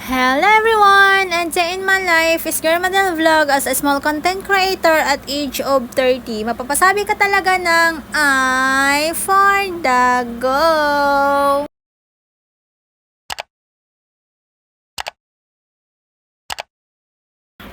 Hello everyone! And day in my life is Girl Madel Vlog as a small content creator at age of 30. Mapapasabi ka talaga ng I for the go!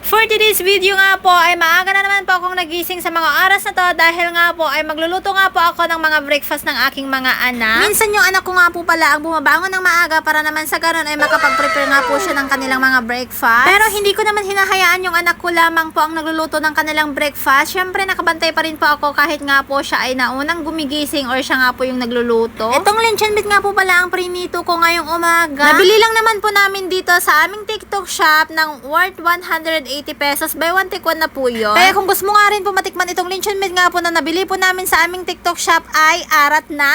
For today's video nga po ay maaga na naman po akong nagising sa mga oras na to dahil nga po ay magluluto nga po ako ng mga breakfast ng aking mga anak. Minsan yung anak ko nga po pala ang bumabangon ng maaga para naman sa ganun ay makapag-prepare nga po siya ng kanilang mga breakfast. Pero hindi ko naman hinahayaan yung anak ko lamang po ang nagluluto ng kanilang breakfast. Syempre nakabantay pa rin po ako kahit nga po siya ay naunang gumigising or siya nga po yung nagluluto. Itong luncheon meat nga po pala ang prinito ko ngayong umaga. Nabili lang naman po namin dito sa aming TikTok shop ng worth 180 pesos. Buy one take one na po yun. Kaya kung gusto mo nga rin po matikman itong luncheon meat nga po na nabili po namin sa aming TikTok shop ay arat na.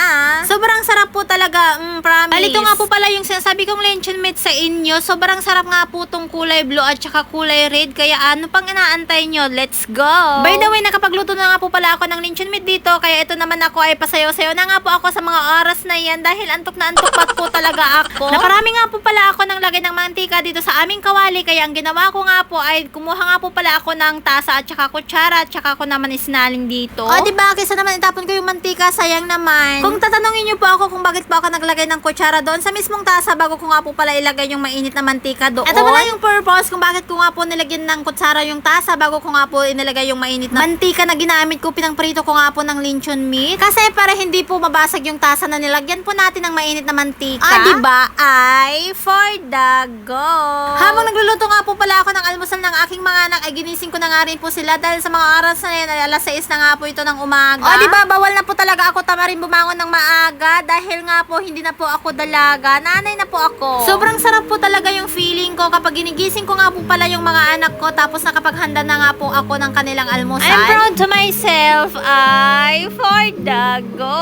Sobrang sarap po talaga. Promise. Alito nga po pala yung sinasabi kong luncheon meat sa inyo. Sobrang sarap nga po tong kulay blue at saka kulay red. Kaya ano pang inaantay nyo? Let's go! By the way, nakapagluto na nga po pala ako ng luncheon meat dito. Kaya ito naman ako ay pasayo-sayo na nga po ako sa mga oras na yan dahil antok na antok pa po talaga ako. Naparami nga po pala ako ng lagay ng mantika dito sa aming kawali. Kaya ang ginawa ko nga po ay kumuha nga po pala ako ng tasa at saka kutsara at saka ko naman isinaling dito. O diba, kaysa naman itapon ko yung mantika, sayang naman. Kung tatanungin nyo po ako kung bakit po ako naglagay ng kutsara doon sa mismong tasa bago ko nga po pala ilagay yung mainit na mantika doon. Ito pala yung purpose kung bakit ko nga po nilagyan ng kutsara yung tasa bago ko nga po inilagay yung mainit na mantika na ginamit ko, pinangprito ko nga po ng luncheon meat. Kasi para hindi po mabasag yung tasa na nilagyan po natin ng mainit na mantika. Diba, ay for the go. Habang nagluluto nga po pala ako ng almusal ng aking mga anak ay ginising ko na nga rin po sila dahil sa mga oras na yan ay alas 6 na nga po ito ng umaga. O diba, bawal na po talaga ako tamarin bumangon ng maaga dahil nga po hindi na po ako dalaga, nanay na po ako. Sobrang sarap po talaga yung feeling ko kapag ginigising ko nga po pala yung mga anak ko tapos nakapaghanda na nga po ako ng kanilang almusal. I'm proud to myself, I for the go.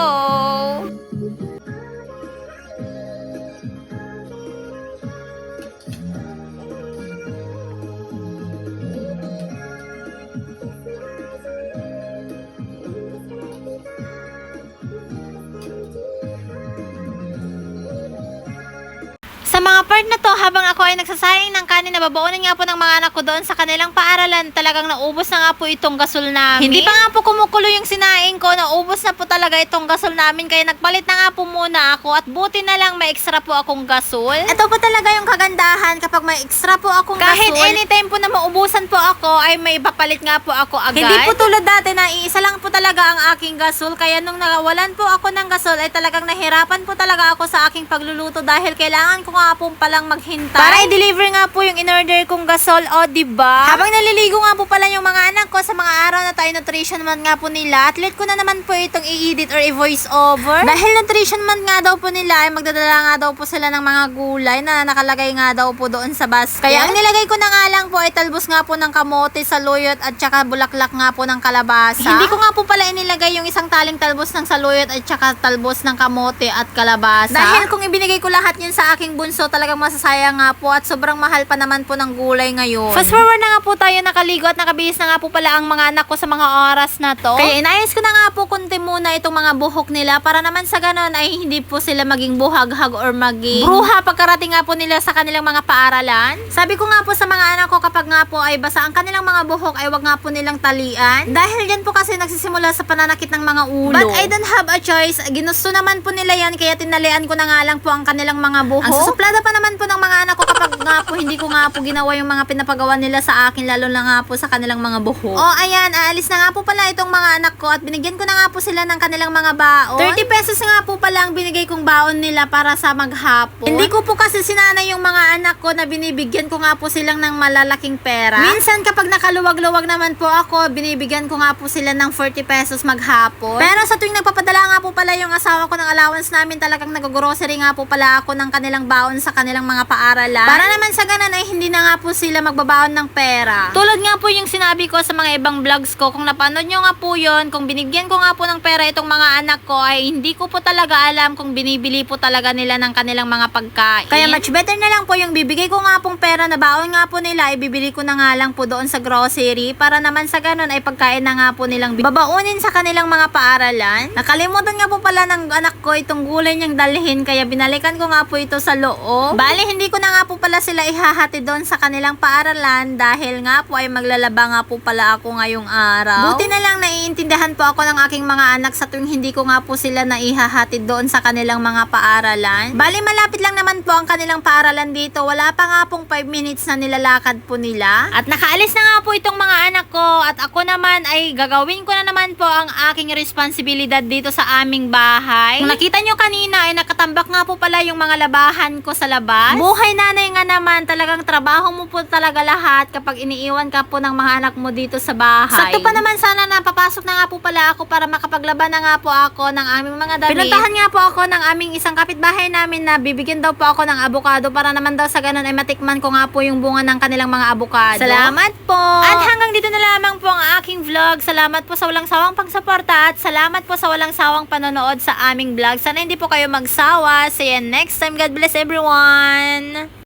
Sa mga part na to, habang ako ay nagsasayang ng kanin, nababaunan nga po ng mga anak ko doon sa kanilang paaralan, talagang naubos na nga po itong gasol namin. Hindi pa nga po kumukulo yung sinaing ko, naubos na po talaga itong gasol namin, kaya nagpalit na nga po muna ako at buti na lang may extra po akong gasol. Ito po talaga yung kagandahan kapag may extra po akong gasol. Kahit anytime po na maubusan po ako, ay may ipapalit nga po ako agad. Hindi po tulad dati na iisa lang po talaga ang aking gasol, kaya nung nawalan po ako ng gasol, ay talagang nahirapan po talaga ako sa aking pagluluto dahil kailangan ko nga po palang maghintay para i-deliver nga po yung in-order kong gasol, o diba? Habang naliligo nga po pala yung mga anak ko sa mga araw na tayo nutrition month nga po nila, at late ko na naman po itong i-edit or i-voice over. Dahil nutrition month nga daw po nila, ay magdadala nga daw po sila ng mga gulay na nakalagay nga daw po doon sa basket. Kaya ang nilagay ko na nga lang po ay talbos nga po ng kamote, saluyot at saka bulaklak nga po ng kalabasa. Hindi ko nga po pala inilagay yung isang taling talbos ng saluyot at saka talbos ng kamote at kalabasa. Dahil kung ibinigay ko lahat yun sa aking bunso, talagang masasayang nga po at sobrang mahal pa naman po ng gulay ngayon. Fast forward na nga po tayo nakaligo at nakabihis na nga po pala ang mga anak ko sa mga oras na to. Kaya inayos ko na nga po kunti muna itong mga buhok nila para naman sa ganon ay hindi po sila maging buhaghag or maging bruha pagkarating nga po nila sa kanilang mga paaralan. Sabi ko nga po sa mga anak ko kapag nga po ay basa ang kanilang mga buhok ay wag nga po nilang talian. Dahil yan po kasi nagsisimula sa pananakit ng mga ulo. But I don't have a choice. Ginusto naman po nila yan kaya tinalian ko na nga lang po ang kanilang mga buhok. Ang susuplada pa naman po ng mga anak ko kapag nga po hindi ko nga po ginawa yung mga pinapagawa nila sa akin, lalo na nga po sa kanilang mga buhok. O ayan, aalis na nga po pala itong mga anak ko at binigyan ko na nga po sila ng kanilang mga baon. 30 pesos nga po pala ang binigay kong baon nila para sa maghapon. Hindi ko po kasi sinanay yung mga anak ko na binibigyan ko nga po silang ng malalaking pera. Minsan kapag nakaluwag-luwag naman po ako, binibigyan ko nga po sila ng 40 pesos maghapon. Pero sa tuwing nagpapadala nga po pala yung asawa ko ng allowance namin, talagang nag-grocery nga po pala ako ng kanilang baon sa kanilang mga paaralan. Para naman sa ganun ay hindi na nga po sila magbabaon ng pera. Tulad nga po yung sinabi ko sa mga ibang vlogs ko, kung napanood nyo nga po yun, kung binigyan ko nga po ng pera itong mga anak ko, ay hindi ko po talaga alam kung binibili po talaga nila ng kanilang mga pagkain. Kaya much better na lang po yung bibigay ko nga pong pera na baon nga po nila, ibibili ko na nga lang po doon sa grocery para naman sa ganun ay pagkain na nga po nilang babaunin sa kanilang mga paaralan. Nakalimutan nga po pala ng anak ko itong gulay niyang dalhin, kaya binalikan ko nga po ito sa loob. Bali, hindi ko na nga po pala sila ihahati doon sa kanilang paaralan dahil nga po ay maglalaba nga po pala ako ngayong araw. Buti na lang naiintindihan po ako ng aking mga anak sa tuwing hindi ko nga po sila naihahatid doon sa kanilang mga paaralan. Bali, malapit lang naman po ang kanilang paaralan dito. Wala pa nga pong 5 minutes na nilalakad po nila. At nakaalis na nga po itong mga anak ko at ako naman ay gagawin ko na naman po ang aking responsibilidad dito sa aming bahay. Kung nakita nyo kanina ay nakatambak nga po pala yung mga labahan ko sa labas. Buhay nanay nga naman, talagang trabaho mo po talaga lahat kapag iniiwan ka po ng mga anak mo dito sa bahay. Sakto pa naman sana na papasok na nga po pala ako para makapaglaban na nga po ako ng aming mga damit. Pinuntahan nga po ako ng aming isang kapitbahay namin na bibigyan daw po ako ng abukado para naman daw sa ganun ay matikman ko nga po yung bunga ng kanilang mga abukado. Salamat po! At hanggang dito na lamang po ang aking vlog. Salamat po sa walang sawang pagsuporta at salamat po sa walang sawang panonood sa aming vlog. Sana hindi po kayo magsawa. See you next time. God bless everyone!